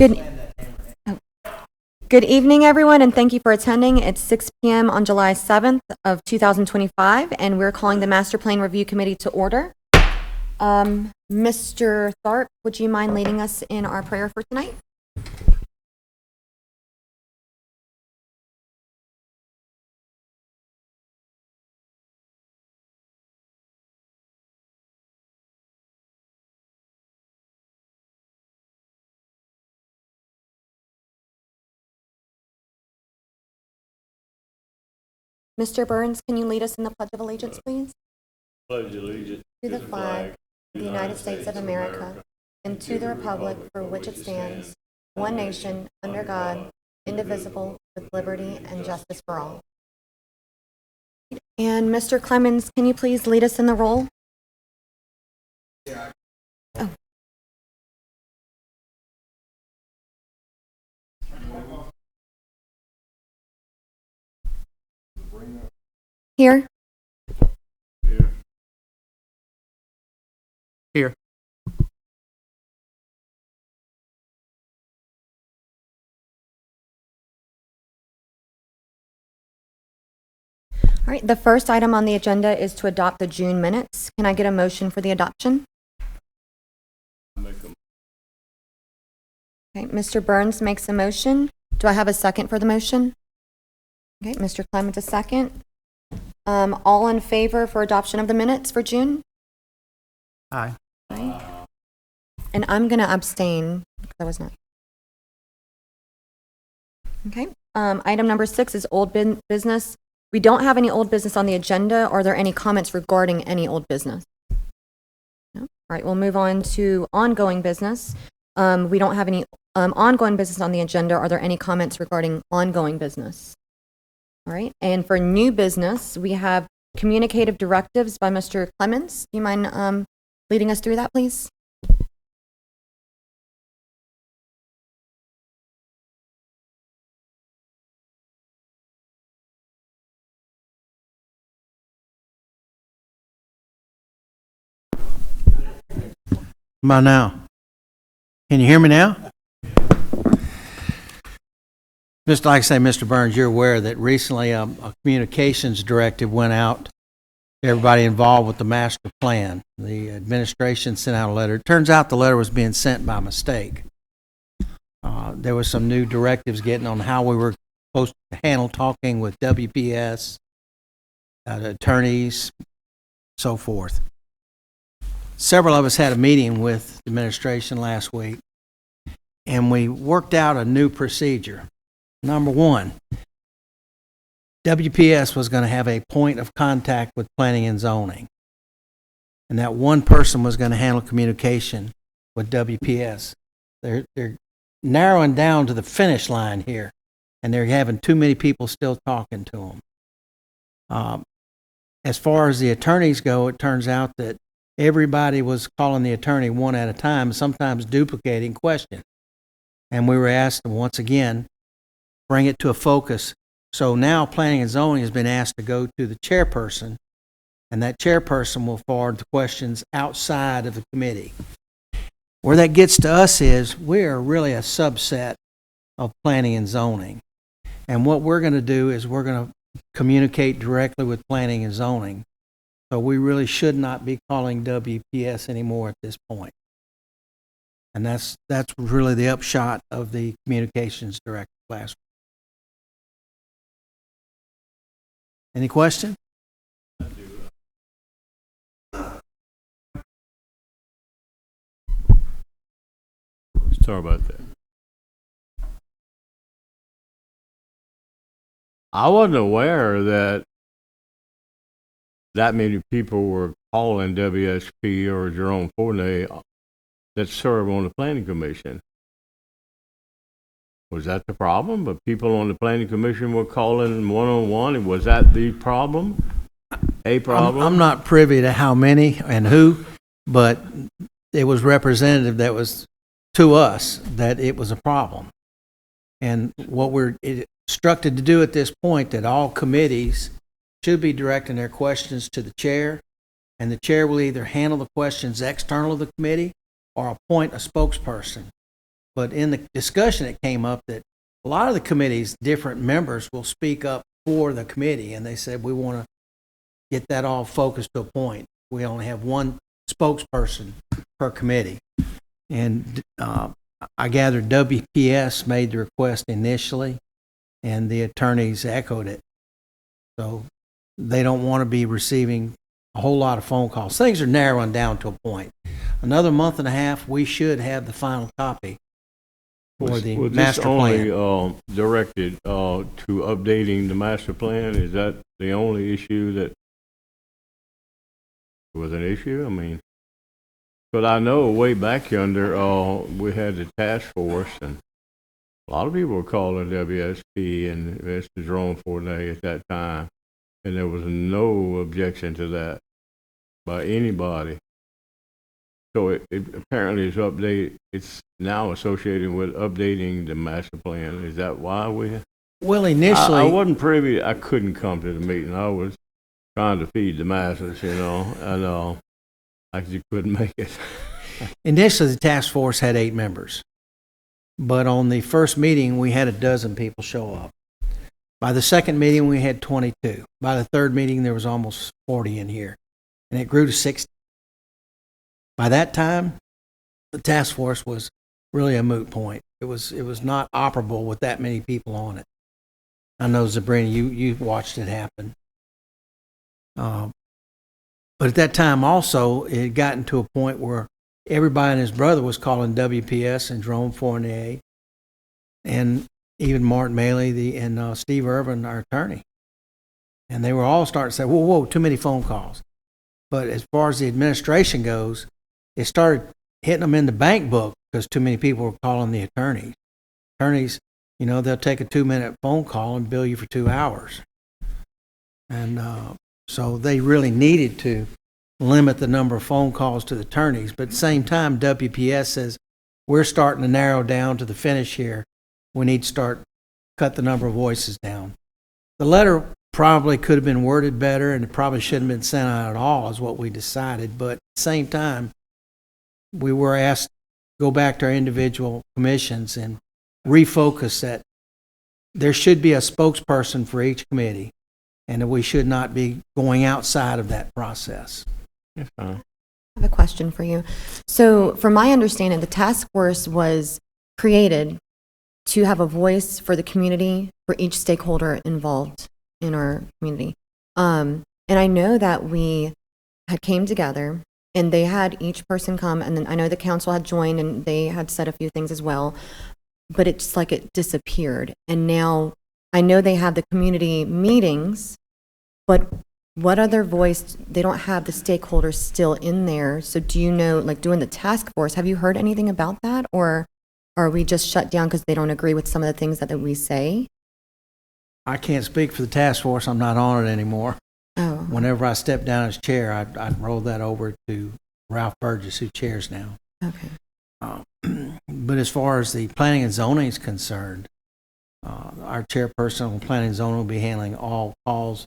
Good, good evening, everyone, and thank you for attending. It's 6 p.m. on July 7th of 2025, and we're calling the Master Plan Review Committee to order. Mr. Tharp, would you mind leading us in our prayer for tonight? Mr. Burns, can you lead us in the Pledge of Allegiance, please? Pledge allegiance To the flag of the United States of America, and to the republic for which it stands, one nation, under God, indivisible, with liberty and justice for all. And Mr. Clemens, can you please lead us in the roll? Oh. Here. Here. All right, the first item on the agenda is to adopt the June minutes. Can I get a motion for the adoption? Okay, Mr. Burns makes a motion. Do I have a second for the motion? Okay, Mr. Clemens, a second. All in favor for adoption of the minutes for June? Aye. Aye. And I'm going to abstain because I was not. Okay, item number 6 is old business. We don't have any old business on the agenda. Are there any comments regarding any old business? No? All right, we'll move on to ongoing business. We don't have any ongoing business on the agenda. Are there any comments regarding ongoing business? All right, and for new business, we have communicative directives by Mr. Clemens. Do you mind leading us through that, please? Am I now? Can you hear me now? Just like I say, Mr. Burns, you're aware that recently a communications directive went out to everybody involved with the master plan. The administration sent out a letter. It turns out the letter was being sent by mistake. There was some new directives getting on how we were supposed to handle talking with WPS, attorneys, so forth. Several of us had a meeting with the administration last week, and we worked out a new procedure. Number one, WPS was going to have a point of contact with planning and zoning, and that one person was going to handle communication with WPS. They're narrowing down to the finish line here, and they're having too many people still talking to them. As far as the attorneys go, it turns out that everybody was calling the attorney one at a time, sometimes duplicating questions. And we were asked to once again bring it to a focus. So now planning and zoning has been asked to go to the chairperson, and that chairperson will forward the questions outside of the committee. Where that gets to us is we are really a subset of planning and zoning. And what we're going to do is we're going to communicate directly with planning and zoning. So we really should not be calling WPS anymore at this point. And that's really the upshot of the communications directive last week. Any question? Sorry about that. I wasn't aware that many people were calling WSP or Jerome Fournier that serve on the planning commission. Was that the problem? But people on the planning commission were calling one-on-one. Was that the problem? A problem? I'm not privy to how many and who, but it was representative that was to us that it was a problem. And what we're instructed to do at this point, that all committees should be directing their questions to the chair, and the chair will either handle the questions external to the committee or appoint a spokesperson. But in the discussion, it came up that a lot of the committees, different members will speak up for the committee, and they said, we want to get that all focused to a point. We only have one spokesperson per committee. And I gather WPS made the request initially, and the attorneys echoed it. So they don't want to be receiving a whole lot of phone calls. Things are narrowing down to a point. Another month and a half, we should have the final copy for the master plan. Was this only directed to updating the master plan? Is that the only issue that was an issue? I mean, but I know way back yonder, we had the task force, and a lot of people were calling WSP and Mr. Jerome Fournay at that time, and there was no objection to that by anybody. So it apparently is updated. It's now associated with updating the master plan. Is that why we? Well, initially, I wasn't privy. I couldn't come to the meeting. I was trying to feed the masses, and I just couldn't make it. initially the task force had 8 members, but on the first meeting we had 12 people show up. By the second meeting we had 22. By the third meeting there was almost 40 in here, and it grew to 60. By that time, the task force was really a moot point. It was not operable with that many people on it. I know, Sabrina, you watched it happen. But at that time also, it had gotten to a point where everybody and his brother was calling WPS and Jerome Fournier, and even Martin Maley and Steve Irvin, our attorney. And they were all starting to say, whoa, too many phone calls. But as far as the administration goes, it started hitting them in the bank book because too many people were calling the attorneys. Attorneys, they'll take a 2-minute phone call and bill you for 2 hours. And so they really needed to limit the number of phone calls to the attorneys. But at the same time, WPS says, we're starting to narrow down to the finish here. We need to cut the number of voices down. The letter probably could have been worded better, and it probably shouldn't have been sent out at all, is what we decided. But at the same time, we were asked to go back to our individual commissions and refocus that there should be a spokesperson for each committee, and that we should not be going outside of that process. Yes, I have a question for you. So from my understanding, the task force was created to have a voice for the community, for each stakeholder involved in our community. And I know that we had came together and they had each person come, and then I know the council had joined and they had said a few things as well, but it's like it disappeared. And now I know they have the community meetings, but what other voice? They don't have the stakeholders still in there. So do you know, like doing the task force, have you heard anything about that? Or are we just shut down because they don't agree with some of the things that we say? I can't speak for the task force. I'm not on it anymore. Oh. Whenever I step down as chair, I'd roll that over to Ralph Burgess, who chairs now. Okay. But as far as the planning and zoning is concerned, our chairperson on planning and zoning will be handling all calls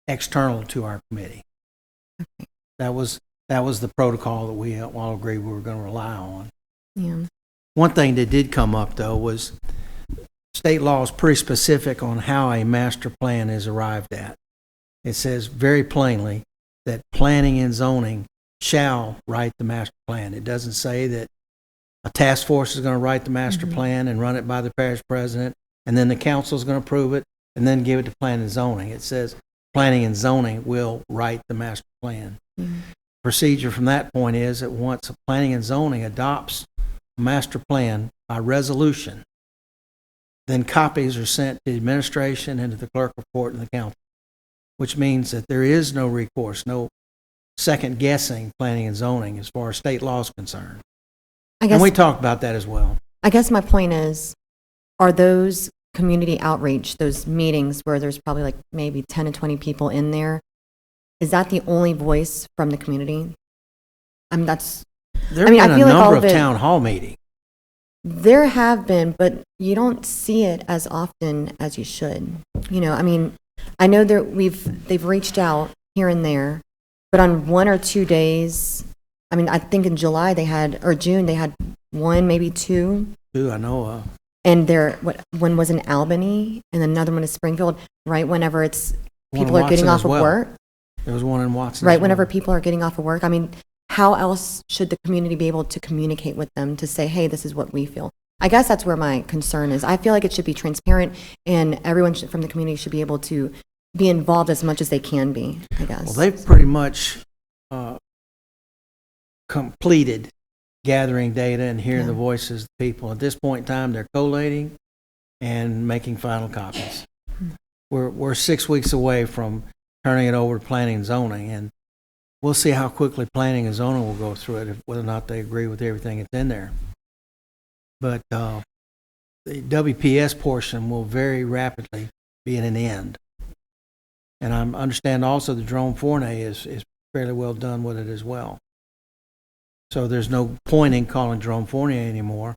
external to our committee. Okay. That was the protocol that we all agreed we were going to rely on. Yeah. One thing that did come up, though, was state law is pretty specific on how a master plan is arrived at. It says very plainly that planning and zoning shall write the master plan. It doesn't say that a task force is going to write the master plan and run it by the parish president, and then the council is going to approve it and then give it to planning and zoning. It says planning and zoning will write the master plan. Procedure from that point is that once planning and zoning adopts a master plan by resolution, then copies are sent to the administration and to the clerk of court and the council, which means that there is no recourse, no second guessing planning and zoning as far as state law is concerned. And we talked about that as well. I guess my point is, are those community outreach, those meetings where there's probably like maybe 10 to 20 people in there, is that the only voice from the community? There have been a number of town hall meetings. There have been, but you don't see it as often as you should. I know they've reached out here and there, but on 1 or 2 days, I think in June they had 1, maybe 2 Two, I know of. And one was in Albany, and another one is Springfield, right whenever it's, One in people are getting Watson off as of well. work. There was one in Watson. Right, as well. whenever people are getting off of work. I mean, how else should the community be able to communicate with them to say, hey, this is what we feel? I guess that's where my concern is. I feel like it should be transparent, and everyone from the community should be able to be involved as much as they can be, I guess. Well, they've pretty much completed gathering data and hearing the Yeah. voices of the people. At this point in time, they're collating and making final copies. We're 6 weeks away from turning it over to planning and zoning, and we'll see how quickly planning and zoning will go through it, whether or not they agree with everything that's in there. But the WPS portion will very rapidly be at an end. And I understand also the drone fournay is fairly well done with it as well. So there's no point in calling drone fournay anymore.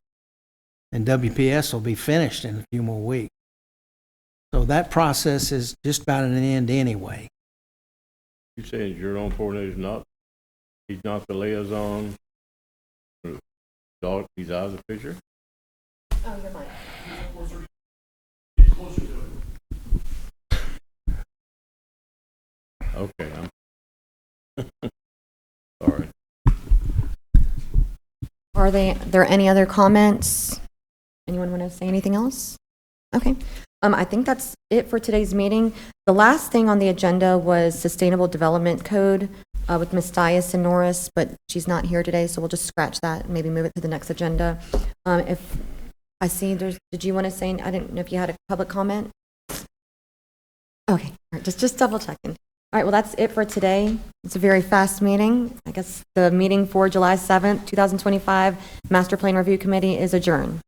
And WPS will be finished in a few more weeks. So that process is just about at an end anyway. You saying Jerome Fournier is not, he's not the liaison? Dog, he's out of the picture? Oh, you're fine. Okay, sorry. Are there any other comments? Anyone want to say anything else? Okay. I think that's it for today's meeting. The last thing on the agenda was Sustainable Development Code with Ms. Dias and Norris, but she's not here today, so we'll just scratch that and maybe move it to the next agenda. If I see did you want to say, I didn't know if you had a public comment? Okay, all right, just double checking. All right, well, that's it for today. It's a very fast meeting. I guess the meeting for July 7th, 2025, Master Plan Review Committee is adjourned.